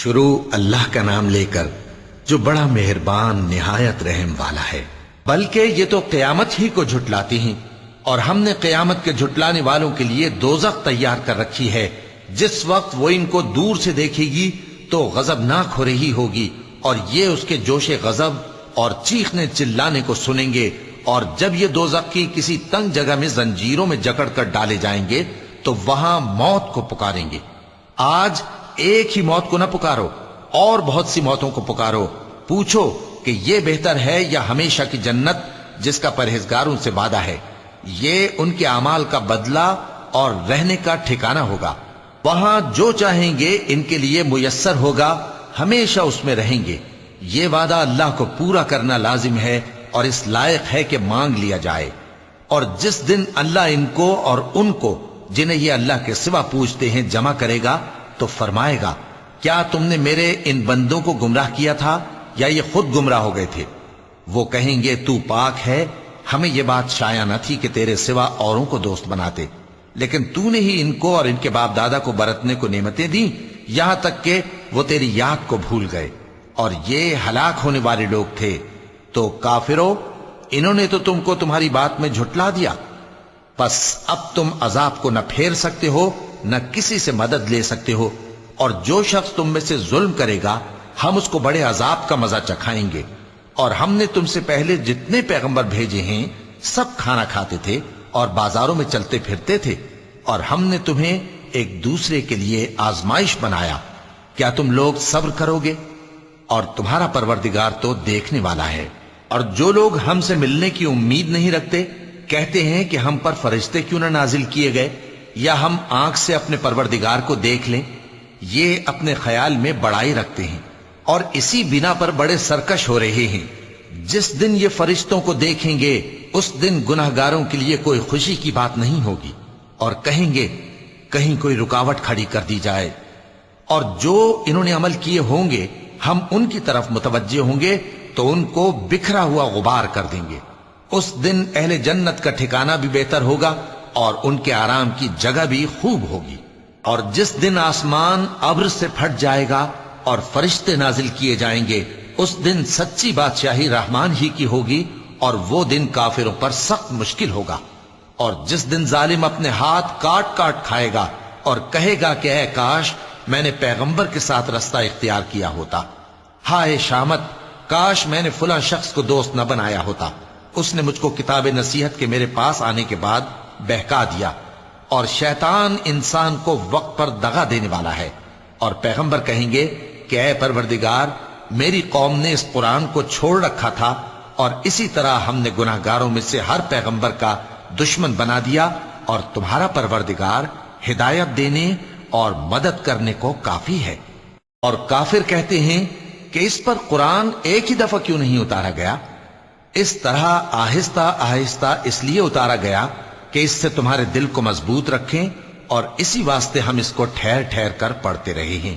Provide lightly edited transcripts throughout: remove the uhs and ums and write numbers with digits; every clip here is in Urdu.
شروع اللہ کا نام لے کر جو بڑا مہربان نہایت رحم والا ہے۔ بلکہ یہ تو قیامت ہی کو جھٹلاتی ہیں، اور ہم نے قیامت کے جھٹلانے والوں کے لیے دوزخ تیار کر رکھی ہے، جس وقت وہ ان کو دور سے دیکھے گی تو غضبناک ہو رہی ہوگی، اور یہ اس کے جوش غضب اور چیخنے چلانے کو سنیں گے۔ اور جب یہ دوزخ کی کسی تنگ جگہ میں زنجیروں میں جکڑ کر ڈالے جائیں گے تو وہاں موت کو پکاریں گے۔ آج ایک ہی موت کو نہ پکارو، اور بہت سی موتوں کو پکارو، پوچھو کہ یہ بہتر ہے یا ہمیشہ کی جنت جس کا پرہیزگاروں سے وعدہ ہے۔ یہ ان کے اعمال کا بدلہ اور رہنے کا ٹھکانہ ہوگا، وہاں جو چاہیں گے ان کے لیے میسر ہوگا، ہمیشہ اس میں رہیں گے۔ یہ وعدہ اللہ کو پورا کرنا لازم ہے اور اس لائق ہے کہ مانگ لیا جائے۔ اور جس دن اللہ ان کو اور ان کو جنہیں یہ اللہ کے سوا پوچھتے ہیں جمع کرے گا تو فرمائے گا، کیا تم نے میرے ان بندوں کو گمراہ کیا تھا یا یہ خود گمراہ ہو گئے تھے؟ وہ کہیں گے تو پاک ہے، ہمیں یہ بات شایع نہ تھی کہ تیرے سوا اوروں کو دوست بناتے، لیکن تو نے ہی ان کو اور ان کے باپ دادا کو برتنے کو نعمتیں دیں، یہاں تک کہ وہ تیری یاد کو بھول گئے، اور یہ ہلاک ہونے والے لوگ تھے۔ تو کافرو، انہوں نے تو تم کو تمہاری بات میں جھٹلا دیا، پس اب تم عذاب کو نہ پھیر سکتے ہو نہ کسی سے مدد لے سکتے ہو، اور جو شخص تم میں سے ظلم کرے گا ہم اس کو بڑے عذاب کا مزہ چکھائیں گے۔ اور ہم نے تم سے پہلے جتنے پیغمبر بھیجے ہیں سب کھانا کھاتے تھے اور بازاروں میں چلتے پھرتے تھے، اور ہم نے تمہیں ایک دوسرے کے لیے آزمائش بنایا، کیا تم لوگ صبر کرو گے؟ اور تمہارا پروردگار تو دیکھنے والا ہے۔ اور جو لوگ ہم سے ملنے کی امید نہیں رکھتے کہتے ہیں کہ ہم پر فرشتے کیوں نہ نازل کیے گئے، یا ہم آنکھ سے اپنے پروردگار کو دیکھ لیں، یہ اپنے خیال میں بڑائی رکھتے ہیں اور اسی بنا پر بڑے سرکش ہو رہے ہیں۔ جس دن یہ فرشتوں کو دیکھیں گے اس دن گناہگاروں کے لیے کوئی خوشی کی بات نہیں ہوگی، اور کہیں گے کہیں کوئی رکاوٹ کھڑی کر دی جائے۔ اور جو انہوں نے عمل کیے ہوں گے ہم ان کی طرف متوجہ ہوں گے تو ان کو بکھرا ہوا غبار کر دیں گے۔ اس دن اہل جنت کا ٹھکانہ بھی بہتر ہوگا اور ان کے آرام کی جگہ بھی خوب ہوگی۔ اور جس دن آسمان ابر سے پھٹ جائے گا اور فرشتے نازل کیے جائیں گے، اس دن سچی بادشاہی رحمان ہی کی ہوگی، اور وہ دن کافروں پر سخت مشکل ہوگا۔ اور جس دن ظالم اپنے ہاتھ کاٹ کاٹ کھائے گا اور کہے گا کہ اے کاش میں نے پیغمبر کے ساتھ رستہ اختیار کیا ہوتا، ہائے شامت، کاش میں نے فلاں شخص کو دوست نہ بنایا ہوتا، اس نے مجھ کو کتاب نصیحت کے میرے پاس آنے کے بعد بہکا دیا۔ اور شیطان انسان کو وقت پر دغا دینے والا ہے، اور پیغمبر کہیں گے کہ اے پروردگار، میری قوم نے اس قرآن کو چھوڑ رکھا تھا، اور اسی طرح ہم نے گناہگاروں میں سے ہر پیغمبر کا دشمن بنا دیا، اور تمہارا پروردگار ہدایت دینے اور مدد کرنے کو کافی ہے۔ اور کافر کہتے ہیں کہ اس پر قرآن ایک ہی دفعہ کیوں نہیں اتارا گیا؟ اس طرح آہستہ آہستہ اس لیے اتارا گیا کہ اس سے تمہارے دل کو مضبوط رکھیں، اور اسی واسطے ہم اس کو ٹھہر ٹھہر کر پڑھتے رہے ہیں۔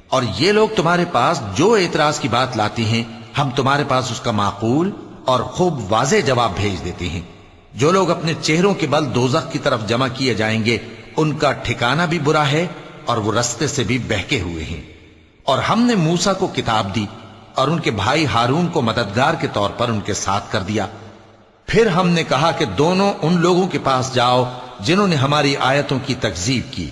اور یہ لوگ تمہارے پاس جو اعتراض کی بات لاتی ہیں ہم تمہارے پاس اس کا معقول اور خوب واضح جواب بھیج دیتے ہیں۔ جو لوگ اپنے چہروں کے بل دوزخ کی طرف جمع کیے جائیں گے ان کا ٹھکانہ بھی برا ہے، اور وہ رستے سے بھی بہکے ہوئے ہیں۔ اور ہم نے موسیٰ کو کتاب دی اور ان کے بھائی ہارون کو مددگار کے طور پر ان کے ساتھ کر دیا۔ پھر ہم نے کہا کہ دونوں ان لوگوں کے پاس جاؤ جنہوں نے ہماری آیتوں کی تکذیب کی،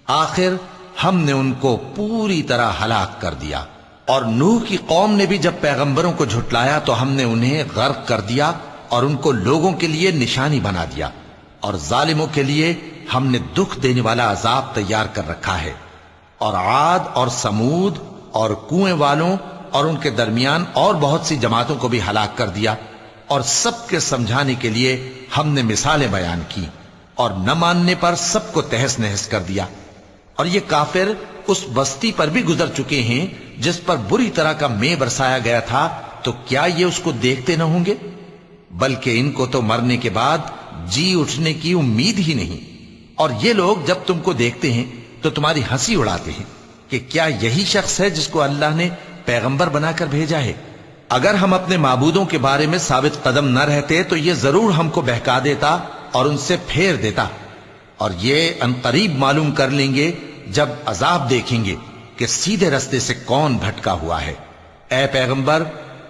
آخر ہم نے ان کو پوری طرح ہلاک کر دیا۔ اور نوح کی قوم نے بھی جب پیغمبروں کو جھٹلایا تو ہم نے انہیں غرق کر دیا اور ان کو لوگوں کے لیے نشانی بنا دیا، اور ظالموں کے لیے ہم نے دکھ دینے والا عذاب تیار کر رکھا ہے۔ اور عاد اور سمود اور کنویں والوں اور ان کے درمیان اور بہت سی جماعتوں کو بھی ہلاک کر دیا، اور سب کے سمجھانے کے لیے ہم نے مثالیں بیان کی، اور نہ ماننے پر سب کو تہس نہس کر دیا۔ اور یہ کافر اس بستی پر بھی گزر چکے ہیں جس پر بری طرح کا مے برسایا گیا تھا، تو کیا یہ اس کو دیکھتے نہ ہوں گے؟ بلکہ ان کو تو مرنے کے بعد جی اٹھنے کی امید ہی نہیں۔ اور یہ لوگ جب تم کو دیکھتے ہیں تو تمہاری ہنسی اڑاتے ہیں کہ کیا یہی شخص ہے جس کو اللہ نے پیغمبر بنا کر بھیجا ہے؟ اگر ہم اپنے معبودوں کے بارے میں ثابت قدم نہ رہتے تو یہ ضرور ہم کو بہکا دیتا اور ان سے پھیر دیتا، اور یہ عنقریب معلوم کر لیں گے جب عذاب دیکھیں گے کہ سیدھے رستے سے کون بھٹکا ہوا ہے۔ اے پیغمبر،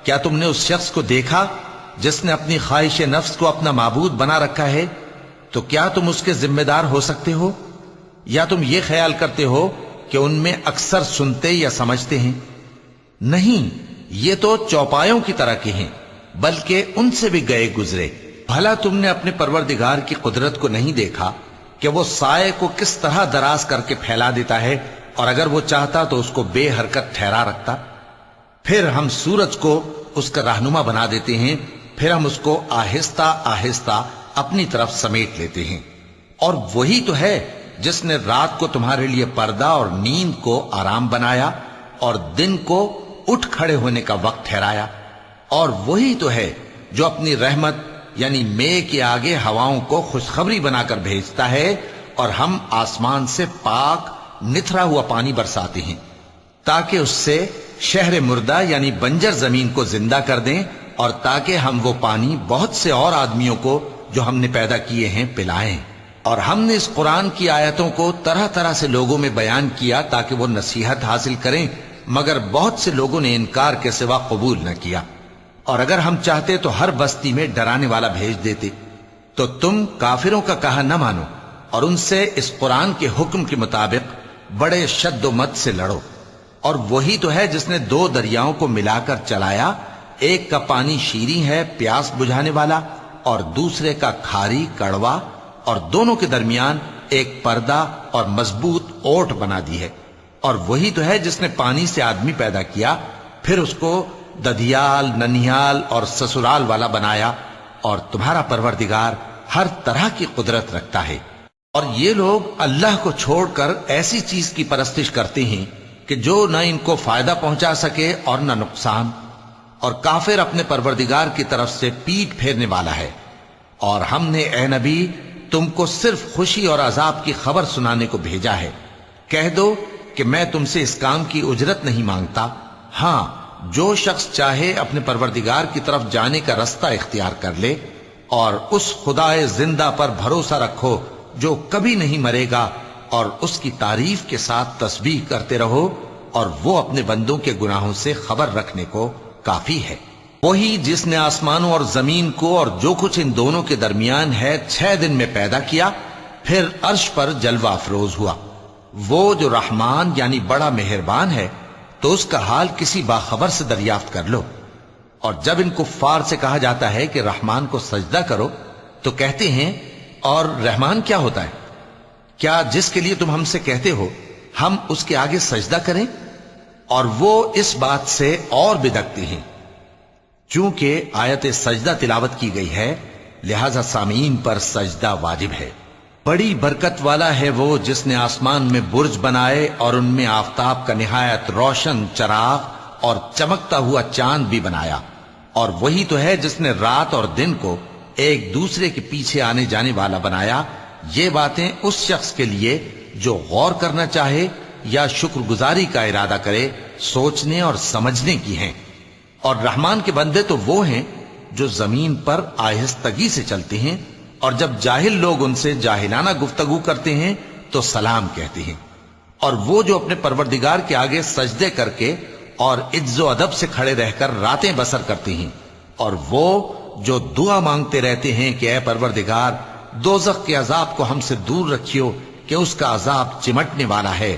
کیا تم نے اس شخص کو دیکھا جس نے اپنی خواہش نفس کو اپنا معبود بنا رکھا ہے؟ تو کیا تم اس کے ذمہ دار ہو سکتے ہو؟ یا تم یہ خیال کرتے ہو کہ ان میں اکثر سنتے یا سمجھتے ہیں؟ نہیں، یہ تو چوپایوں کی طرح کے ہیں، بلکہ ان سے بھی گئے گزرے۔ بھلا تم نے اپنے پروردگار کی قدرت کو نہیں دیکھا کہ وہ سائے کو کس طرح دراز کر کے پھیلا دیتا ہے، اور اگر وہ چاہتا تو اس کو بے حرکت ٹھہرا رکھتا؟ پھر ہم سورج کو اس کا رہنما بنا دیتے ہیں، پھر ہم اس کو آہستہ آہستہ اپنی طرف سمیٹ لیتے ہیں۔ اور وہی تو ہے جس نے رات کو تمہارے لیے پردہ اور نیند کو آرام بنایا اور دن کو اٹھ کھڑے ہونے کا وقت ٹھہرایا۔ اور وہی تو ہے جو اپنی رحمت یعنی مے کے آگے ہواؤں کو خوشخبری بنا کر بھیجتا ہے، اور ہم آسمان سے پاک نتھرا ہوا پانی برساتے ہیں تاکہ اس سے شہر مردہ یعنی بنجر زمین کو زندہ کر دیں، اور تاکہ ہم وہ پانی بہت سے اور آدمیوں کو جو ہم نے پیدا کیے ہیں پلائیں۔ اور ہم نے اس قرآن کی آیتوں کو طرح طرح سے لوگوں میں بیان کیا تاکہ وہ نصیحت حاصل کریں، مگر بہت سے لوگوں نے انکار کے سوا قبول نہ کیا۔ اور اگر ہم چاہتے تو ہر بستی میں ڈرانے والا بھیج دیتے، تو تم کافروں کا کہا نہ مانو اور ان سے اس قرآن کے حکم کے مطابق بڑے شد و مت سے لڑو۔ اور وہی تو ہے جس نے دو دریاؤں کو ملا کر چلایا، ایک کا پانی شیریں ہے پیاس بجھانے والا، اور دوسرے کا کھاری کڑوا، اور دونوں کے درمیان ایک پردہ اور مضبوط اوٹ بنا دی ہے۔ اور وہی تو ہے جس نے پانی سے آدمی پیدا کیا، پھر اس کو ددھیال، ننھیال اور سسرال والا بنایا، اور تمہارا پروردگار ہر طرح کی قدرت رکھتا ہے۔ اور یہ لوگ اللہ کو چھوڑ کر ایسی چیز کی پرستش کرتے ہیں کہ جو نہ ان کو فائدہ پہنچا سکے اور نہ نقصان، اور کافر اپنے پروردگار کی طرف سے پیٹ پھیرنے والا ہے۔ اور ہم نے اے نبی تم کو صرف خوشی اور عذاب کی خبر سنانے کو بھیجا ہے۔ کہہ دو کہ میں تم سے اس کام کی اجرت نہیں مانگتا، ہاں جو شخص چاہے اپنے پروردگار کی طرف جانے کا رستہ اختیار کر لے، اور اس خدائے زندہ پر بھروسہ رکھو جو کبھی نہیں مرے گا، اور اس کی تعریف کے ساتھ تسبیح کرتے رہو، اور وہ اپنے بندوں کے گناہوں سے خبر رکھنے کو کافی ہے۔ وہی جس نے آسمانوں اور زمین کو اور جو کچھ ان دونوں کے درمیان ہے 6 دن میں پیدا کیا، پھر عرش پر جلوہ افروز ہوا۔ وہ جو رحمان یعنی بڑا مہربان ہے، تو اس کا حال کسی باخبر سے دریافت کر لو۔ اور جب ان کفار سے کہا جاتا ہے کہ رحمان کو سجدہ کرو، تو کہتے ہیں اور رحمان کیا ہوتا ہے؟ کیا جس کے لیے تم ہم سے کہتے ہو ہم اس کے آگے سجدہ کریں؟ اور وہ اس بات سے اور بدکتے ہیں۔ چونکہ آیت سجدہ تلاوت کی گئی ہے، لہذا سامعین پر سجدہ واجب ہے۔ بڑی برکت والا ہے وہ جس نے آسمان میں برج بنائے اور ان میں آفتاب کا نہایت روشن چراغ اور چمکتا ہوا چاند بھی بنایا۔ اور وہی تو ہے جس نے رات اور دن کو ایک دوسرے کے پیچھے آنے جانے والا بنایا۔ یہ باتیں اس شخص کے لیے جو غور کرنا چاہے یا شکر گزاری کا ارادہ کرے سوچنے اور سمجھنے کی ہیں۔ اور رحمان کے بندے تو وہ ہیں جو زمین پر آہستگی سے چلتے ہیں، اور جب جاہل لوگ ان سے جاہلانہ گفتگو کرتے ہیں تو سلام کہتے ہیں۔ اور وہ جو اپنے پروردگار کے آگے سجدے کر کے اور عز و ادب سے کھڑے رہ کر راتیں بسر کرتے ہیں، اور وہ جو دعا مانگتے رہتے ہیں کہ اے پروردگار دوزخ کے عذاب کو ہم سے دور رکھیو کہ اس کا عذاب چمٹنے والا ہے۔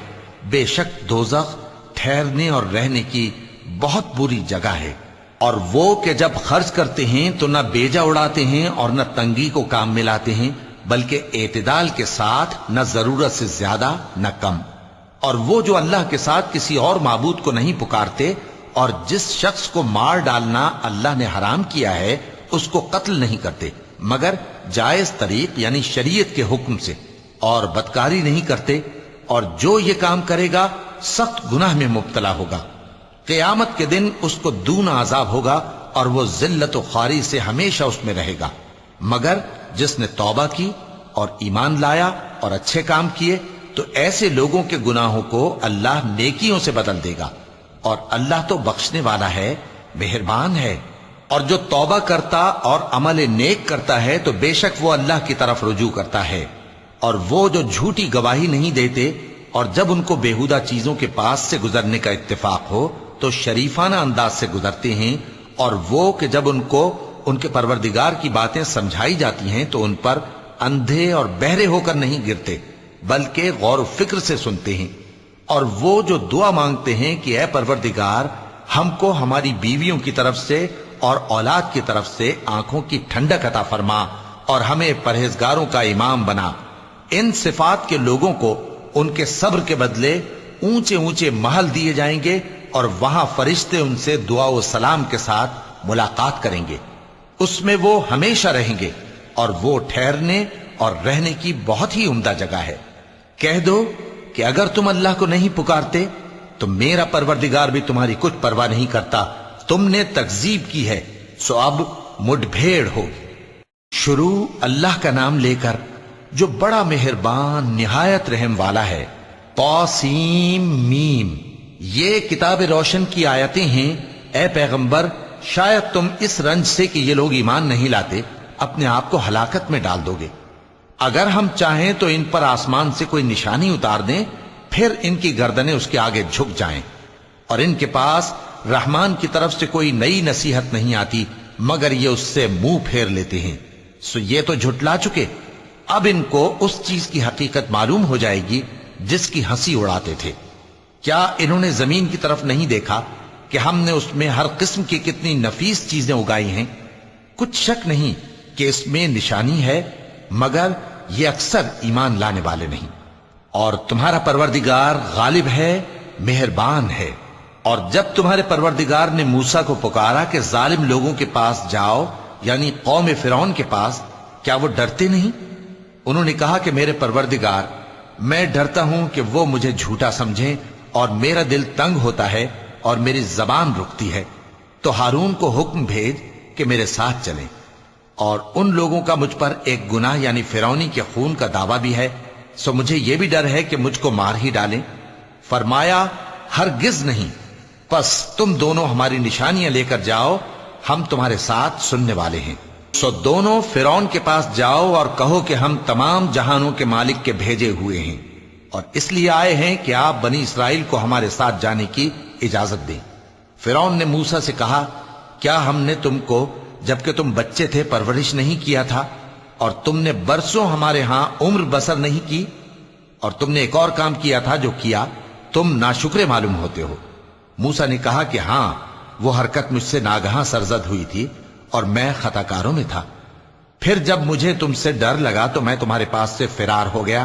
بے شک دوزخ ٹھہرنے اور رہنے کی بہت بری جگہ ہے۔ اور وہ کہ جب خرچ کرتے ہیں تو نہ بیجا اڑاتے ہیں اور نہ تنگی کو کام میں لاتے ہیں، بلکہ اعتدال کے ساتھ، نہ ضرورت سے زیادہ نہ کم۔ اور وہ جو اللہ کے ساتھ کسی اور معبود کو نہیں پکارتے، اور جس شخص کو مار ڈالنا اللہ نے حرام کیا ہے اس کو قتل نہیں کرتے مگر جائز طریق یعنی شریعت کے حکم سے، اور بدکاری نہیں کرتے، اور جو یہ کام کرے گا سخت گناہ میں مبتلا ہوگا۔ قیامت کے دن اس کو دونا عذاب ہوگا، اور وہ ذلت و خواری سے ہمیشہ اس میں رہے گا، مگر جس نے توبہ کی اور ایمان لایا اور اچھے کام کیے تو ایسے لوگوں کے گناہوں کو اللہ نیکیوں سے بدل دے گا، اور اللہ تو بخشنے والا ہے، مہربان ہے۔ اور جو توبہ کرتا اور عمل نیک کرتا ہے تو بے شک وہ اللہ کی طرف رجوع کرتا ہے۔ اور وہ جو جھوٹی گواہی نہیں دیتے اور جب ان کو بیہودہ چیزوں کے پاس سے گزرنے کا اتفاق ہو تو شریفانہ انداز سے گزرتے ہیں، اور وہ کہ جب ان کو ان کے پروردگار کی باتیں سمجھائی جاتی ہیں تو ان پر اندھے اور بہرے ہو کر نہیں گرتے بلکہ غور و فکر سے سنتے ہیں۔ اور وہ جو دعا مانگتے ہیں کہ اے پروردگار ہم کو ہماری بیویوں کی طرف سے اور اولاد کی طرف سے آنکھوں کی ٹھنڈک عطا فرما اور ہمیں پرہیزگاروں کا امام بنا، ان صفات کے لوگوں کو ان کے صبر کے بدلے اونچے اونچے محل دیے جائیں گے، اور وہاں فرشتے ان سے دعا و سلام کے ساتھ ملاقات کریں گے، اس میں وہ ہمیشہ رہیں گے، اور وہ ٹھہرنے اور رہنے کی بہت ہی عمدہ جگہ ہے۔ کہہ دو کہ اگر تم اللہ کو نہیں پکارتے تو میرا پروردگار بھی تمہاری کچھ پرواہ نہیں کرتا، تم نے تکذیب کی ہے سو اب مڈ بھیڑ ہوگی۔ شروع اللہ کا نام لے کر جو بڑا مہربان نہایت رحم والا ہے۔ طاسیم میم، یہ کتاب روشن کی آیتیں ہیں۔ اے پیغمبر شاید تم اس رنج سے کہ یہ لوگ ایمان نہیں لاتے اپنے آپ کو ہلاکت میں ڈال دو گے۔ اگر ہم چاہیں تو ان پر آسمان سے کوئی نشانی اتار دیں، پھر ان کی گردنیں اس کے آگے جھک جائیں، اور ان کے پاس رحمان کی طرف سے کوئی نئی نصیحت نہیں آتی مگر یہ اس سے منہ پھیر لیتے ہیں۔ سو یہ تو جھٹلا چکے، اب ان کو اس چیز کی حقیقت معلوم ہو جائے گی جس کی ہنسی اڑاتے تھے۔ کیا انہوں نے زمین کی طرف نہیں دیکھا کہ ہم نے اس میں ہر قسم کی کتنی نفیس چیزیں اگائی ہیں؟ کچھ شک نہیں کہ اس میں نشانی ہے، مگر یہ اکثر ایمان لانے والے نہیں۔ اور تمہارا پروردگار غالب ہے، مہربان ہے۔ اور جب تمہارے پروردگار نے موسیٰ کو پکارا کہ ظالم لوگوں کے پاس جاؤ، یعنی قوم فرعون کے پاس، کیا وہ ڈرتے نہیں؟ انہوں نے کہا کہ میرے پروردگار، میں ڈرتا ہوں کہ وہ مجھے جھوٹا سمجھیں، اور میرا دل تنگ ہوتا ہے اور میری زبان رکتی ہے، تو ہارون کو حکم بھیج کہ میرے ساتھ چلیں۔ اور ان لوگوں کا مجھ پر ایک گناہ یعنی فرعونی کے خون کا دعویٰ بھی ہے، سو مجھے یہ بھی ڈر ہے کہ مجھ کو مار ہی ڈالیں۔ فرمایا ہرگز نہیں، پس تم دونوں ہماری نشانیاں لے کر جاؤ، ہم تمہارے ساتھ سننے والے ہیں۔ سو دونوں فرعون کے پاس جاؤ اور کہو کہ ہم تمام جہانوں کے مالک کے بھیجے ہوئے ہیں، اور اس لیے آئے ہیں کہ آپ بنی اسرائیل کو ہمارے ساتھ جانے کی اجازت دیں۔ فرعون نے موسیٰ سے کہا، کیا ہم نے تم کو جبکہ تم بچے تھے پرورش نہیں کیا تھا، اور تم نے برسوں ہمارے ہاں عمر بسر نہیں کی؟ اور تم نے ایک اور کام کیا تھا جو کیا، تم ناشکرے معلوم ہوتے ہو۔ موسیٰ نے کہا کہ ہاں، وہ حرکت مجھ سے ناگہاں سرزد ہوئی تھی اور میں خطا کاروں میں تھا۔ پھر جب مجھے تم سے ڈر لگا تو میں تمہارے پاس سے فرار ہو گیا۔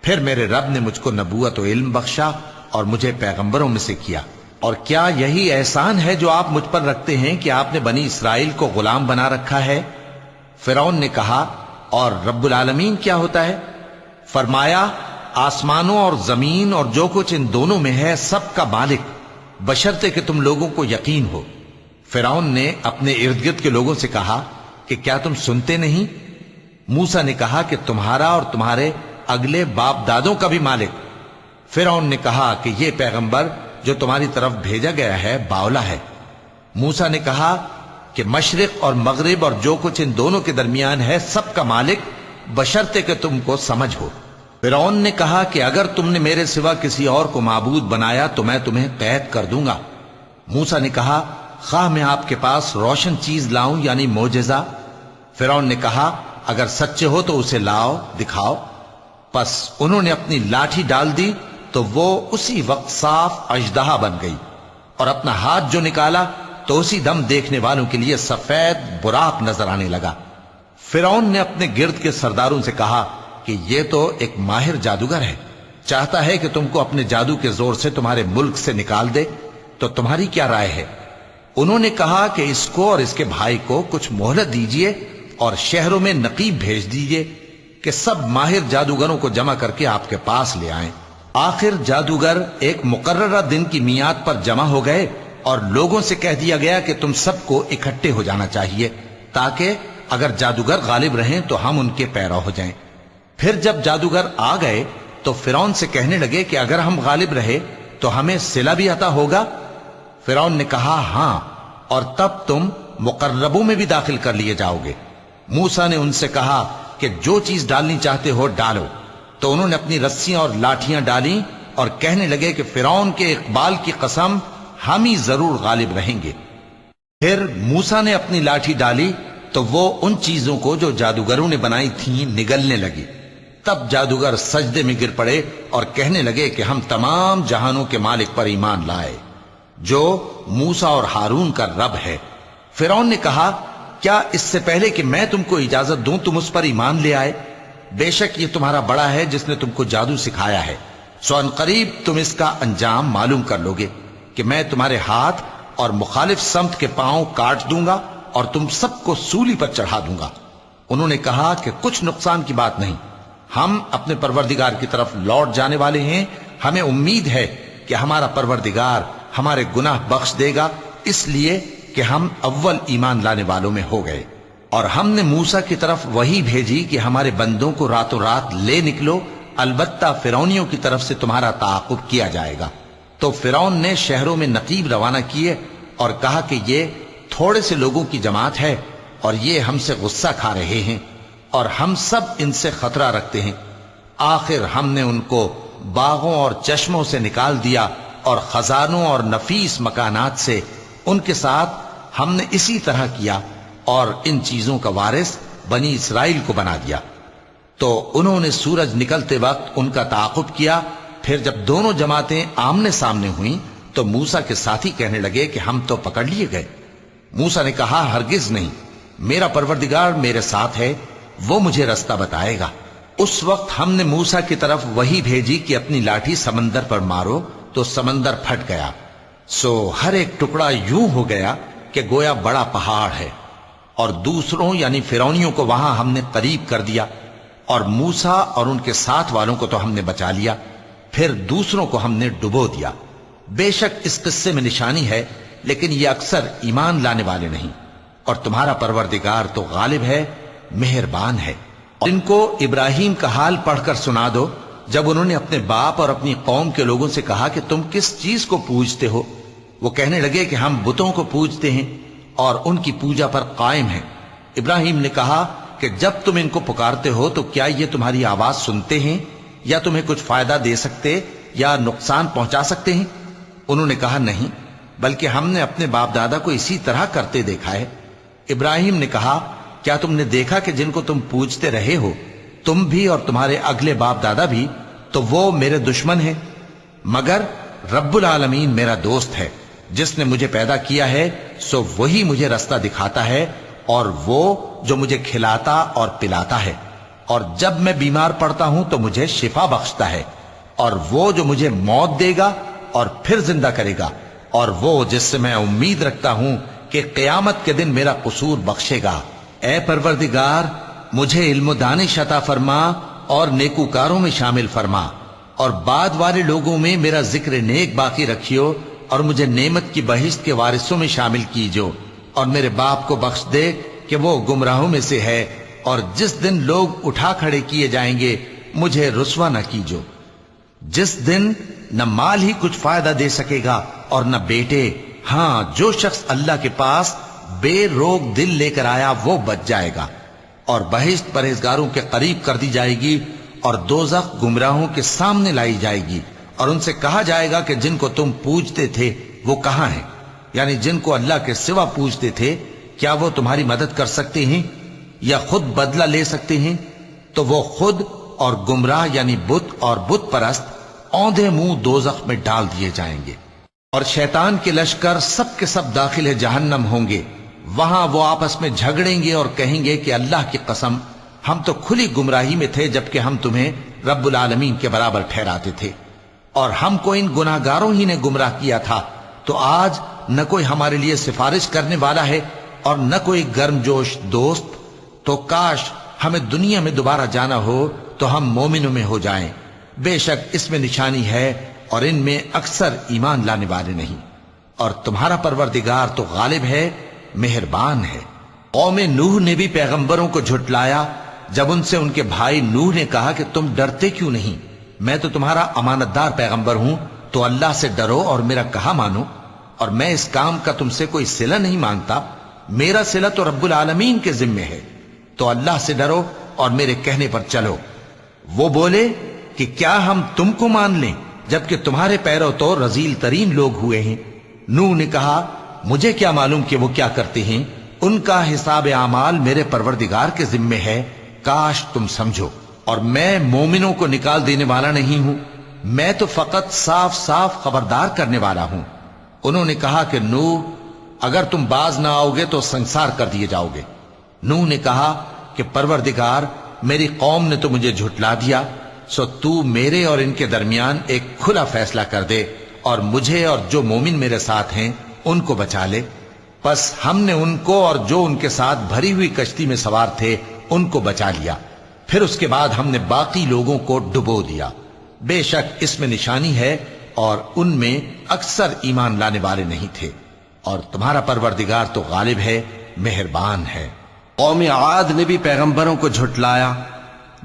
پھر میرے رب نے مجھ کو نبوت و علم بخشا اور مجھے پیغمبروں میں سے کیا۔ اور کیا یہی احسان ہے جو آپ مجھ پر رکھتے ہیں کہ آپ نے بنی اسرائیل کو غلام بنا رکھا ہے؟ فرعون نے کہا، اور رب العالمین کیا ہوتا ہے؟ فرمایا، آسمانوں اور زمین اور جو کچھ ان دونوں میں ہے سب کا مالک، بشرطے کہ تم لوگوں کو یقین ہو۔ فرعون نے اپنے ارد گرد کے لوگوں سے کہا کہ کیا تم سنتے نہیں؟ موسیٰ نے کہا کہ تمہارا اور تمہارے اگلے باپ دادوں کا بھی مالک۔ فرعون نے کہا کہ یہ پیغمبر جو تمہاری طرف بھیجا گیا ہے باولا ہے۔ موسیٰ نے کہا کہ مشرق اور مغرب اور جو کچھ ان دونوں کے درمیان ہے سب کا مالک، بشرطے کہ تم کو سمجھ ہو۔ فرعون نے کہا کہ اگر تم نے میرے سوا کسی اور کو معبود بنایا تو میں تمہیں قید کر دوں گا۔ موسیٰ نے کہا، خواہ میں آپ کے پاس روشن چیز لاؤں یعنی معجزہ؟ فرعون نے کہا، اگر سچے ہو تو اسے لاؤ، دکھاؤ۔ پس انہوں نے اپنی لاٹھی ڈال دی تو وہ اسی وقت صاف اژدہا بن گئی، اور اپنا ہاتھ جو نکالا تو اسی دم دیکھنے والوں کے لیے سفید براق نظر آنے لگا۔ فرعون نے اپنے گرد کے سرداروں سے کہا کہ یہ تو ایک ماہر جادوگر ہے، چاہتا ہے کہ تم کو اپنے جادو کے زور سے تمہارے ملک سے نکال دے، تو تمہاری کیا رائے ہے؟ انہوں نے کہا کہ اس کو اور اس کے بھائی کو کچھ مہلت دیجئے اور شہروں میں نقیب بھیج دیجئے کہ سب ماہر جادوگروں کو جمع کر کے آپ کے پاس لے آئیں۔ آخر جادوگر ایک مقررہ دن کی میعاد پر جمع ہو گئے اور لوگوں سے کہہ دیا گیا کہ تم سب کو اکٹھے ہو جانا چاہیے تاکہ اگر جادوگر غالب رہیں تو ہم ان کے پیرو ہو جائیں۔ پھر جب جادوگر آ گئے تو فرعون سے کہنے لگے کہ اگر ہم غالب رہے تو ہمیں صلہ بھی عطا ہوگا؟ فرعون نے کہا، ہاں، اور تب تم مقربوں میں بھی داخل کر لیے جاؤ گے۔ موسیٰ نے ان سے کہا کہ جو چیز ڈالنی چاہتے ہو ڈالو۔ تو انہوں نے اپنی رسیاں اور لاٹھیاں ڈالیں اور کہنے لگے کہ فرعون کے اقبال کی قسم ہم ہی ضرور غالب رہیں گے۔ پھر موسیٰ نے اپنی لاٹھی ڈالی تو وہ ان چیزوں کو جو جادوگروں نے بنائی تھیں نگلنے لگی۔ تب جادوگر سجدے میں گر پڑے اور کہنے لگے کہ ہم تمام جہانوں کے مالک پر ایمان لائے جو موسیٰ اور ہارون کا رب ہے۔ فرعون نے کہا کیا اس سے پہلے کہ میں تم کو اجازت دوں تم اس پر ایمان لے آئے؟ بے شک یہ تمہارا بڑا ہے جس نے تم کو جادو سکھایا ہے، سو ان قریب تم اس کا انجام معلوم کر لوگے کہ میں تمہارے ہاتھ اور مخالف سمت کے پاؤں کاٹ دوں گا اور تم سب کو سولی پر چڑھا دوں گا۔ انہوں نے کہا کہ کچھ نقصان کی بات نہیں، ہم اپنے پروردگار کی طرف لوٹ جانے والے ہیں، ہمیں امید ہے کہ ہمارا پروردگار ہمارے گناہ بخش دے گا، اس لیے کہ ہم اول ایمان لانے والوں میں ہو گئے۔ اور ہم نے موسیٰ کی طرف وحی بھیجی کہ ہمارے بندوں کو راتوں رات لے نکلو، البتہ فرعونیوں کی طرف سے تمہارا تعاقب کیا جائے گا۔ تو فرعون نے شہروں میں نقیب روانہ کیے اور کہا کہ یہ تھوڑے سے لوگوں کی جماعت ہے اور یہ ہم سے غصہ کھا رہے ہیں اور ہم سب ان سے خطرہ رکھتے ہیں۔ آخر ہم نے ان کو باغوں اور چشموں سے نکال دیا اور خزانوں اور نفیس مکانات سے، ان کے ساتھ ہم نے اسی طرح کیا اور ان چیزوں کا وارث بنی اسرائیل کو بنا دیا۔ تو انہوں نے سورج نکلتے وقت ان کا تعاقب کیا، پھر جب دونوں جماعتیں آمنے سامنے ہوئیں تو موسیٰ کے ساتھی کہنے لگے کہ ہم تو پکڑ لیے گئے۔ موسیٰ نے کہا ہرگز نہیں، میرا پروردگار میرے ساتھ ہے، وہ مجھے رستہ بتائے گا۔ اس وقت ہم نے موسیٰ کی طرف وحی بھیجی کہ اپنی لاٹھی سمندر پر مارو، تو سمندر پھٹ گیا، سو ہر ایک ٹکڑا یوں ہو گیا کہ گویا بڑا پہاڑ ہے، اور دوسروں یعنی فرعونیوں کو وہاں ہم نے قریب کر دیا، اور موسیٰ اور ان کے ساتھ والوں کو تو ہم نے بچا لیا، پھر دوسروں کو ہم نے ڈبو دیا۔ بے شک اس قصے میں نشانی ہے، لیکن یہ اکثر ایمان لانے والے نہیں، اور تمہارا پروردگار تو غالب ہے، مہربان ہے۔ اور ان کو ابراہیم کا حال پڑھ کر سنا دو جب انہوں نے اپنے باپ اور اپنی قوم کے لوگوں سے کہا کہ تم کس چیز کو پوجتے ہو؟ وہ کہنے لگے کہ ہم بتوں کو پوجتے ہیں اور ان کی پوجا پر قائم ہیں۔ ابراہیم نے کہا کہ جب تم ان کو پکارتے ہو تو کیا یہ تمہاری آواز سنتے ہیں یا تمہیں کچھ فائدہ دے سکتے یا نقصان پہنچا سکتے ہیں؟ انہوں نے کہا نہیں، بلکہ ہم نے اپنے باپ دادا کو اسی طرح کرتے دیکھا ہے۔ ابراہیم نے کہا کیا تم نے دیکھا کہ جن کو تم پوجتے رہے ہو تم بھی اور تمہارے اگلے باپ دادا بھی، تو وہ میرے دشمن ہیں، مگر رب العالمین میرا دوست ہے، جس نے مجھے پیدا کیا ہے سو وہی مجھے رستہ دکھاتا ہے، اور وہ جو مجھے کھلاتا اور پلاتا ہے، اور جب میں بیمار پڑتا ہوں تو مجھے شفا بخشتا ہے، اور وہ جو مجھے موت دے گا اور پھر زندہ کرے گا، اور وہ جس سے میں امید رکھتا ہوں کہ قیامت کے دن میرا قصور بخشے گا۔ اے پروردگار مجھے علم و دانش عطا فرما اور نیکوکاروں میں شامل فرما، اور بعد والے لوگوں میں میرا ذکر نیک باقی رکھیو، اور مجھے نعمت کی بہشت کے وارثوں میں شامل کیجو، اور میرے باپ کو بخش دے کہ وہ گمراہوں میں سے ہے، اور جس دن لوگ اٹھا کھڑے کیے جائیں گے مجھے رسوا نہ کیجو، جس دن نہ مال ہی کچھ فائدہ دے سکے گا اور نہ بیٹے، ہاں جو شخص اللہ کے پاس بے روک دل لے کر آیا وہ بچ جائے گا، اور بہشت پرہیزگاروں کے قریب کر دی جائے گی، اور دوزخ گمراہوں کے سامنے لائی جائے گی، اور ان سے کہا جائے گا کہ جن کو تم پوجتے تھے وہ کہاں ہیں؟ یعنی جن کو اللہ کے سوا پوجتے تھے کیا وہ تمہاری مدد کر سکتے ہیں یا خود بدلہ لے سکتے ہیں؟ تو وہ خود اور گمراہ یعنی بت اور بت پرست اوندھے منہ دوزخ میں ڈال دیے جائیں گے، اور شیطان کے لشکر سب کے سب داخل جہنم ہوں گے، وہاں وہ آپس میں جھگڑیں گے اور کہیں گے کہ اللہ کی قسم ہم تو کھلی گمراہی میں تھے جبکہ ہم تمہیں رب العالمین کے برابر ٹھہراتے تھے، اور ہم کو ان گناہ گاروں ہی نے گمراہ کیا تھا، تو آج نہ کوئی ہمارے لیے سفارش کرنے والا ہے اور نہ کوئی گرم جوش دوست، تو کاش ہمیں دنیا میں دوبارہ جانا ہو تو ہم مومنوں میں ہو جائیں۔ بے شک اس میں نشانی ہے اور ان میں اکثر ایمان لانے والے نہیں، اور تمہارا پروردگار تو غالب ہے، مہربان ہے۔ قوم نوح نے بھی پیغمبروں کو جھٹلایا جب ان سے ان کے بھائی نوح نے کہا کہ تم ڈرتے کیوں نہیں؟ میں تو تمہارا امانت دار پیغمبر ہوں، تو اللہ سے ڈرو اور میرا کہا مانو، اور میں اس کام کا تم سے کوئی صلہ نہیں مانگتا، میرا صلہ تو رب العالمین کے ذمے ہے، تو اللہ سے ڈرو اور میرے کہنے پر چلو۔ وہ بولے کہ کیا ہم تم کو مان لیں جبکہ تمہارے پیرو تو رذیل ترین لوگ ہوئے ہیں؟ نوح نے کہا مجھے کیا معلوم کہ وہ کیا کرتے ہیں، ان کا حساب اعمال میرے پروردگار کے ذمے ہے، کاش تم سمجھو، اور میں مومنوں کو نکال دینے والا نہیں ہوں، میں تو فقط صاف صاف خبردار کرنے والا ہوں۔ انہوں نے کہا کہ نوح اگر تم باز نہ آؤ گے تو سنسار کر دیے جاؤ گے۔ نوح نے کہا کہ پروردگار میری قوم نے تو مجھے جھٹلا دیا، سو تو میرے اور ان کے درمیان ایک کھلا فیصلہ کر دے اور مجھے اور جو مومن میرے ساتھ ہیں ان کو بچا لے۔ پس ہم نے ان کو اور جو ان کے ساتھ بھری ہوئی کشتی میں سوار تھے ان کو بچا لیا، پھر اس کے بعد ہم نے باقی لوگوں کو ڈبو دیا۔ بے شک اس میں نشانی ہے اور ان میں اکثر ایمان لانے والے نہیں تھے، اور تمہارا پروردگار تو غالب ہے، مہربان ہے۔ قوم عاد نے بھی پیغمبروں کو جھٹلایا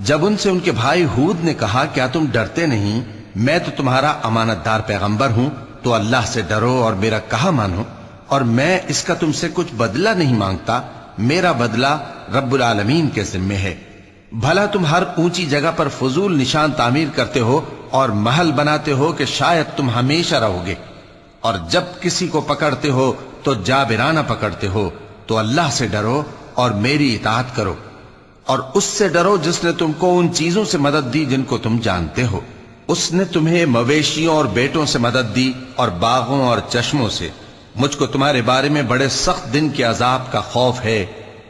جب ان سے ان کے بھائی ہود نے کہا کیا تم ڈرتے نہیں، میں تو تمہارا امانت دار پیغمبر ہوں، تو اللہ سے ڈرو اور میرا کہا مانو، اور میں اس کا تم سے کچھ بدلہ نہیں مانگتا، میرا بدلہ رب العالمین کے ذمے ہے۔ بھلا تم ہر اونچی جگہ پر فضول نشان تعمیر کرتے ہو اور محل بناتے ہو کہ شاید تم ہمیشہ رہو گے، اور جب کسی کو پکڑتے ہو تو جابرانہ پکڑتے ہو، تو اللہ سے ڈرو اور میری اطاعت کرو، اور اس سے ڈرو جس نے تم کو ان چیزوں سے مدد دی جن کو تم جانتے ہو۔ اس نے تمہیں مویشیوں اور بیٹوں سے مدد دی اور باغوں اور چشموں سے۔ مجھ کو تمہارے بارے میں بڑے سخت دن کے عذاب کا خوف ہے۔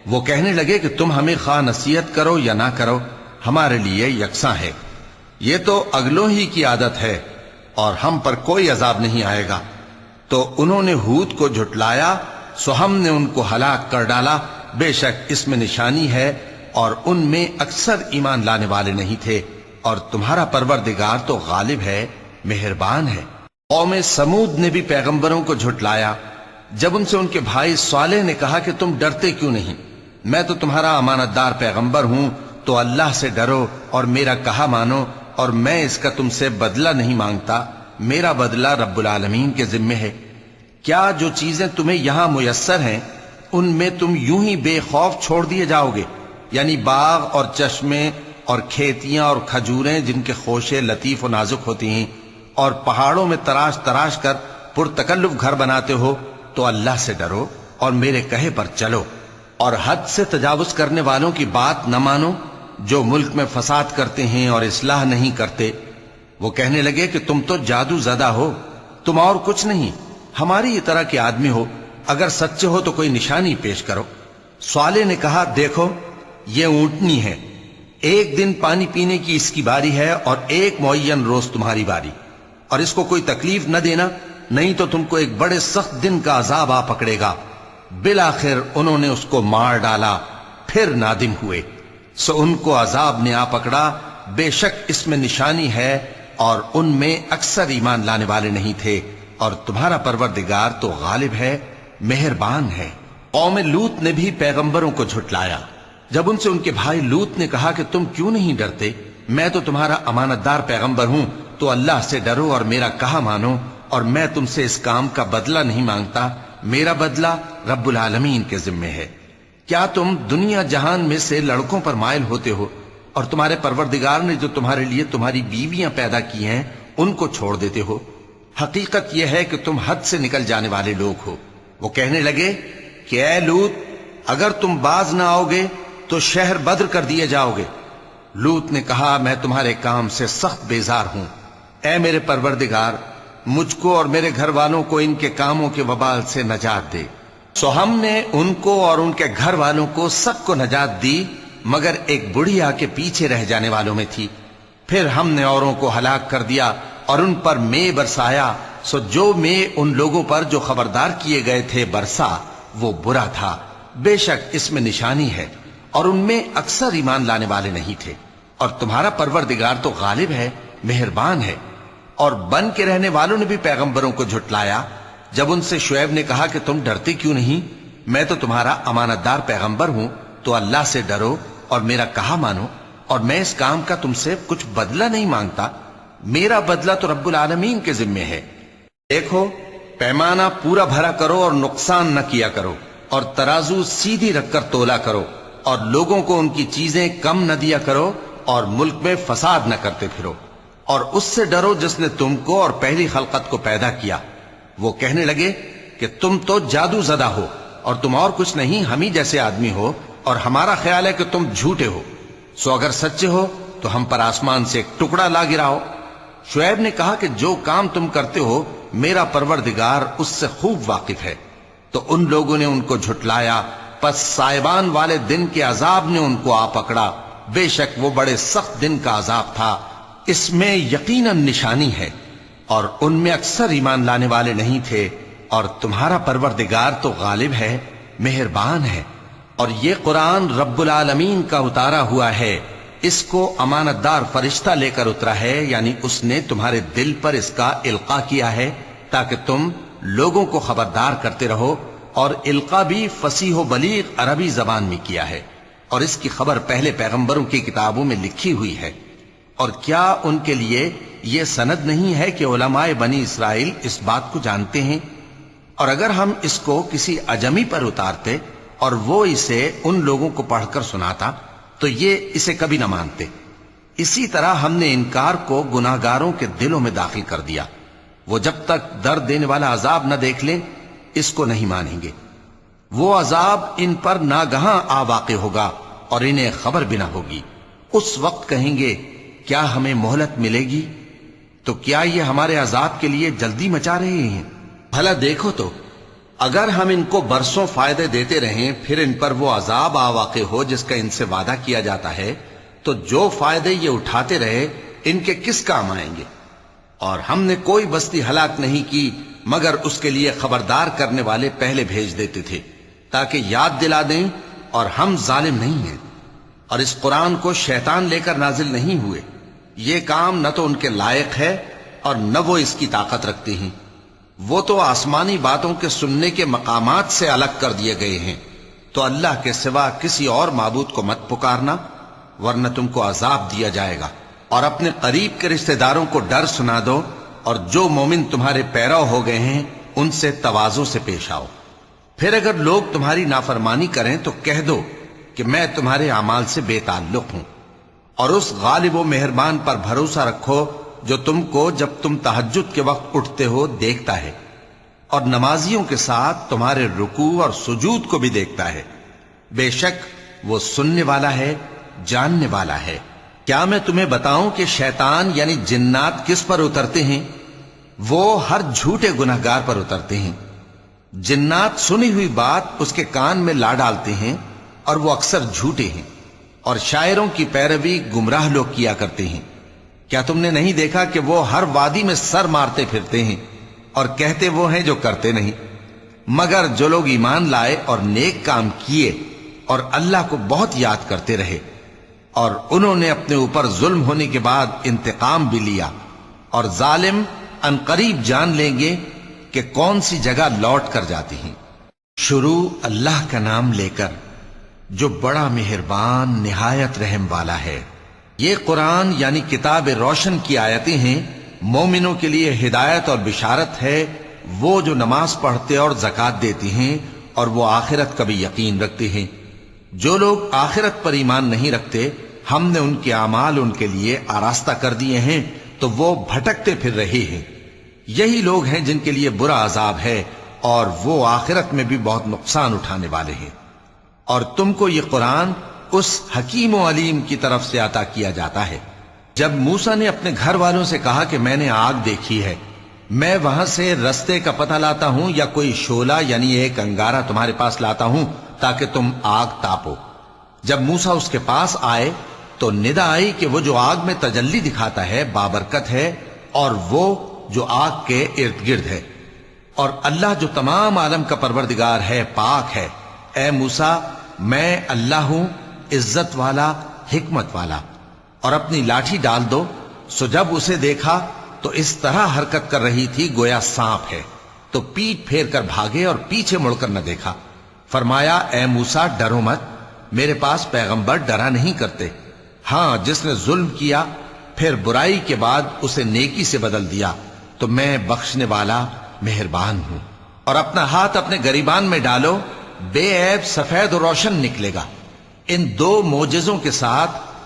وہ کہنے لگے کہ تم ہمیں خواہ نصیحت کرو یا نہ کرو، ہمارے لیے یکساں ہے، یہ تو اگلوں ہی کی عادت ہے اور ہم پر کوئی عذاب نہیں آئے گا۔ تو انہوں نے ہود کو جھٹلایا، سو ہم نے ان کو ہلاک کر ڈالا، بے شک اس میں نشانی ہے اور ان میں اکثر ایمان لانے والے نہیں تھے، اور تمہارا پروردگار تو غالب ہے، مہربان ہے۔ قوم سمود نے بھی پیغمبروں کو جھٹلایا جب ان سے ان کے بھائی صالح نے کہا کہ تم ڈرتے کیوں نہیں، میں تو تمہارا امانت دار پیغمبر ہوں، تو اللہ سے ڈرو اور میرا کہا مانو، اور میں اس کا تم سے بدلہ نہیں مانگتا، میرا بدلہ رب العالمین کے ذمے ہے۔ کیا جو چیزیں تمہیں یہاں میسر ہیں ان میں تم یوں ہی بے خوف چھوڑ دیے جاؤ گے؟ یعنی باغ اور چشمے اور کھیتیاں اور کھجوریں جن کے خوشے لطیف و نازک ہوتی ہیں، اور پہاڑوں میں تراش تراش کر پرتکلف گھر بناتے ہو، تو اللہ سے ڈرو اور میرے کہے پر چلو، اور حد سے تجاوز کرنے والوں کی بات نہ مانو جو ملک میں فساد کرتے ہیں اور اصلاح نہیں کرتے۔ وہ کہنے لگے کہ تم تو جادو زدہ ہو، تم اور کچھ نہیں، ہماری یہ طرح کے آدمی ہو، اگر سچے ہو تو کوئی نشانی پیش کرو۔ صالح نے کہا دیکھو یہ اونٹنی ہے، ایک دن پانی پینے کی اس کی باری ہے اور ایک معین روز تمہاری باری، اور اس کو کوئی تکلیف نہ دینا، نہیں تو تم کو ایک بڑے سخت دن کا عذاب آ پکڑے گا۔ بالآخر انہوں نے اس کو مار ڈالا، پھر نادم ہوئے، سو ان کو عذاب نے آ پکڑا، بے شک اس میں نشانی ہے اور ان میں اکثر ایمان لانے والے نہیں تھے، اور تمہارا پروردگار تو غالب ہے، مہربان ہے۔ قوم لوط نے بھی پیغمبروں کو جھٹلایا جب ان سے ان کے بھائی لوط نے کہا کہ تم کیوں نہیں ڈرتے، میں تو تمہارا امانت دار پیغمبر ہوں، تو اللہ سے ڈرو اور میرا کہا مانو، اور میں تم سے اس کام کا بدلہ نہیں مانگتا، میرا بدلہ رب العالمین کے ذمے ہے۔ کیا تم دنیا جہان میں سے لڑکوں پر مائل ہوتے ہو اور تمہارے پروردگار نے جو تمہارے لیے تمہاری بیویاں پیدا کی ہیں ان کو چھوڑ دیتے ہو؟ حقیقت یہ ہے کہ تم حد سے نکل جانے والے لوگ ہو۔ وہ کہنے لگے کہ اے لوط اگر تم باز نہ آؤ گے تو شہر بدر کر دیے جاؤ گے۔ لوط نے کہا میں تمہارے کام سے سخت بیزار ہوں، اے میرے پروردگار مجھ کو اور میرے گھر والوں کو ان کے کاموں کے وبال سے نجات دے۔ سو ہم نے ان کو اور ان کے گھر والوں کو سب کو نجات دی، مگر ایک بڑھیا کے پیچھے رہ جانے والوں میں تھی۔ پھر ہم نے اوروں کو ہلاک کر دیا اور ان پر مے برسایا، سو جو مے ان لوگوں پر جو خبردار کیے گئے تھے برسا وہ برا تھا، بے شک اس میں نشانی ہے اور ان میں اکثر ایمان لانے والے نہیں تھے، اور تمہارا پروردگار تو غالب ہے، مہربان ہے۔ اور بن کے رہنے والوں نے بھی پیغمبروں کو جھٹلایا جب ان سے شعیب نے کہا کہ تم ڈرتے کیوں نہیں، میں تو تمہارا امانت دار پیغمبر ہوں، تو اللہ سے ڈرو اور میرا کہا مانو، اور میں اس کام کا تم سے کچھ بدلہ نہیں مانگتا، میرا بدلہ تو رب العالمین کے ذمے ہے۔ دیکھو پیمانہ پورا بھرا کرو اور نقصان نہ کیا کرو، اور ترازو سیدھی رکھ کر تولا کرو، اور لوگوں کو ان کی چیزیں کم نہ دیا کرو اور ملک میں فساد نہ کرتے پھرو، اور اس سے ڈرو جس نے تم کو اور پہلی خلقت کو پیدا کیا۔ وہ کہنے لگے کہ تم تو جادو زدہ ہو اور تم اور کچھ نہیں، ہم ہی جیسے آدمی ہو، اور ہمارا خیال ہے کہ تم جھوٹے ہو، سو اگر سچے ہو تو ہم پر آسمان سے ایک ٹکڑا لا گراؤ۔ شعیب نے کہا کہ جو کام تم کرتے ہو میرا پروردگار اس سے خوب واقف ہے۔ تو ان لوگوں نے ان کو جھٹلایا، پس سائبان والے دن کے عذاب نے ان کو آ پکڑا، بے شک وہ بڑے سخت دن کا عذاب تھا، اس میں یقیناً نشانی ہے، اور ان میں اکثر ایمان لانے والے نہیں تھے۔ اور تمہارا پروردگار تو غالب ہے، مہربان ہے، اور یہ قرآن رب العالمین کا اتارا ہوا ہے، اس کو امانت دار فرشتہ لے کر اترا ہے، یعنی اس نے تمہارے دل پر اس کا القاء کیا ہے تاکہ تم لوگوں کو خبردار کرتے رہو، اور القاء بھی فصیح و بلیغ عربی زبان میں کیا ہے، اور اس کی خبر پہلے پیغمبروں کی کتابوں میں لکھی ہوئی ہے۔ اور کیا ان کے لیے یہ سند نہیں ہے کہ علماء بنی اسرائیل اس بات کو جانتے ہیں؟ اور اگر ہم اس کو کسی اجمی پر اتارتے اور وہ اسے ان لوگوں کو پڑھ کر سناتا تو یہ اسے کبھی نہ مانتے۔ اسی طرح ہم نے انکار کو گناہگاروں کے دلوں میں داخل کر دیا، وہ جب تک درد دینے والا عذاب نہ دیکھ لیں اس کو نہیں مانیں گے۔ وہ عذاب ان پر ناگہاں آ واقع ہوگا اور انہیں خبر بھی نہ ہوگی۔ اس وقت کہیں گے کیا ہمیں مہلت ملے گی؟ تو کیا یہ ہمارے عذاب کے لیے جلدی مچا رہے ہیں؟ بھلا دیکھو تو اگر ہم ان کو برسوں فائدے دیتے رہیں پھر ان پر وہ عذاب آ واقع ہو جس کا ان سے وعدہ کیا جاتا ہے، تو جو فائدے یہ اٹھاتے رہے ان کے کس کام آئیں گے؟ اور ہم نے کوئی بستی ہلاک نہیں کی مگر اس کے لیے خبردار کرنے والے پہلے بھیج دیتے تھے تاکہ یاد دلا دیں، اور ہم ظالم نہیں ہیں۔ اور اس قرآن کو شیطان لے کر نازل نہیں ہوئے، یہ کام نہ تو ان کے لائق ہے اور نہ وہ اس کی طاقت رکھتے ہیں۔ وہ تو آسمانی باتوں کے سننے کے مقامات سے الگ کر دیے گئے ہیں۔ تو اللہ کے سوا کسی اور معبود کو مت پکارنا ورنہ تم کو عذاب دیا جائے گا، اور اپنے قریب کے رشتہ داروں کو ڈر سنا دو، اور جو مومن تمہارے پیرو ہو گئے ہیں ان سے تواضع سے پیش آؤ۔ پھر اگر لوگ تمہاری نافرمانی کریں تو کہہ دو کہ میں تمہارے اعمال سے بے تعلق ہوں، اور اس غالب و مہربان پر بھروسہ رکھو جو تم کو جب تم تہجد کے وقت اٹھتے ہو دیکھتا ہے، اور نمازیوں کے ساتھ تمہارے رکوع اور سجود کو بھی دیکھتا ہے، بے شک وہ سننے والا ہے، جاننے والا ہے۔ کیا میں تمہیں بتاؤں کہ شیطان یعنی جنات کس پر اترتے ہیں؟ وہ ہر جھوٹے گناہگار پر اترتے ہیں۔ جنات سنی ہوئی بات اس کے کان میں لا ڈالتے ہیں اور وہ اکثر جھوٹے ہیں، اور شاعروں کی پیروی گمراہ لوگ کیا کرتے ہیں۔ کیا تم نے نہیں دیکھا کہ وہ ہر وادی میں سر مارتے پھرتے ہیں اور کہتے وہ ہیں جو کرتے نہیں؟ مگر جو لوگ ایمان لائے اور نیک کام کیے اور اللہ کو بہت یاد کرتے رہے، اور انہوں نے اپنے اوپر ظلم ہونے کے بعد انتقام بھی لیا، اور ظالم عنقریب جان لیں گے کہ کون سی جگہ لوٹ کر جاتی ہیں۔ شروع اللہ کا نام لے کر جو بڑا مہربان نہایت رحم والا ہے۔ یہ قرآن یعنی کتاب روشن کی آیتیں ہیں، مومنوں کے لیے ہدایت اور بشارت ہے، وہ جو نماز پڑھتے اور زکوٰۃ دیتی ہیں اور وہ آخرت کا بھی یقین رکھتے ہیں۔ جو لوگ آخرت پر ایمان نہیں رکھتے ہم نے ان کے اعمال ان کے لیے آراستہ کر دیے ہیں تو وہ بھٹکتے پھر رہے ہیں۔ یہی لوگ ہیں جن کے لیے برا عذاب ہے اور وہ آخرت میں بھی بہت نقصان اٹھانے والے ہیں۔ اور تم کو یہ قرآن اس حکیم و علیم کی طرف سے عطا کیا جاتا ہے۔ جب موسیٰ نے اپنے گھر والوں سے کہا کہ میں نے آگ دیکھی ہے، میں وہاں سے رستے کا پتہ لاتا ہوں یا کوئی شعلہ یعنی ایک انگارہ تمہارے پاس لاتا ہوں تاکہ تم آگ تاپو۔ جب موسیٰ اس کے پاس آئے تو ندا آئی کہ وہ جو آگ میں تجلی دکھاتا ہے بابرکت ہے، اور وہ جو آگ کے ارد گرد ہے، اور اللہ جو تمام عالم کا پروردگار ہے پاک ہے۔ اے موسیٰ میں اللہ ہوں، عزت والا، حکمت والا، اور اپنی لاٹھی ڈال دو۔ سو جب اسے دیکھا تو اس طرح حرکت کر رہی تھی گویا سانپ ہے، تو پیٹ پھیر کر بھاگے اور پیچھے مڑ کر نہ دیکھا۔ فرمایا اے موسیٰ ڈرو مت، میرے پاس پیغمبر ڈرا نہیں کرتے، ہاں جس نے ظلم کیا پھر برائی کے بعد اسے نیکی سے بدل دیا تو میں بخشنے والا مہربان ہوں۔ اور اپنا ہاتھ اپنے گریبان میں ڈالو، بے عیب سفید و روشن نکلے گا۔ ان دو معجزوں کے ساتھ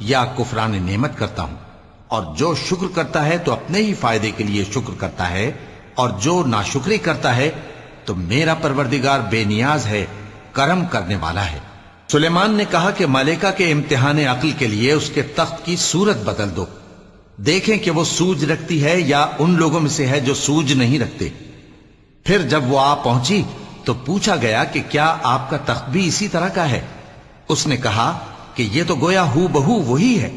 یا کفران نعمت کرتا ہوں، اور جو شکر کرتا ہے تو اپنے ہی فائدے کے لیے شکر کرتا ہے، اور جو ناشکری کرتا ہے تو میرا پروردگار بے نیاز ہے، کرم کرنے والا ہے۔ سلیمان نے کہا کہ ملکہ کے امتحان عقل کے لیے اس کے تخت کی صورت بدل دو، دیکھیں کہ وہ سوج رکھتی ہے یا ان لوگوں میں سے ہے جو سوج نہیں رکھتے۔ پھر جب وہ آ پہنچی تو پوچھا گیا کہ کیا آپ کا تخت بھی اسی طرح کا ہے؟ اس نے کہا کہ یہ تو گویا ہو بہو وہی ہے،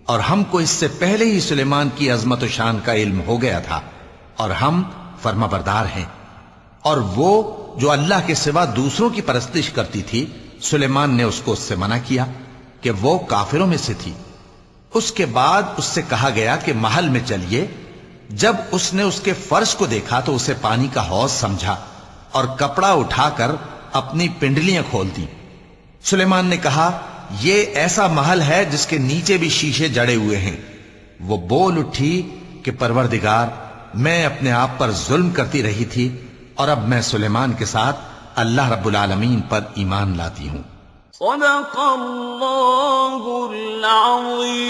اور ہم کو اس سے پہلے ہی سلیمان کی عظمت و شان کا علم ہو گیا تھا، اور ہم فرما بردار ہیں۔ اور وہ جو اللہ کے سوا دوسروں کی پرستش کرتی تھی، سلیمان نے اس کو اس سے منع کیا کہ وہ کافروں میں سے تھی۔ اس کے بعد اس سے کہا گیا کہ محل میں چلیے۔ جب اس نے اس کے فرش کو دیکھا تو اسے پانی کا حوض سمجھا اور کپڑا اٹھا کر اپنی پنڈلیاں کھول دی۔ سلیمان نے کہا یہ ایسا محل ہے جس کے نیچے بھی شیشے جڑے ہوئے ہیں۔ وہ بول اٹھی کہ پروردگار، میں اپنے آپ پر ظلم کرتی رہی تھی، اور اب میں سلیمان کے ساتھ اللہ رب العالمین پر ایمان لاتی ہوں۔ صدق اللہ العظیم۔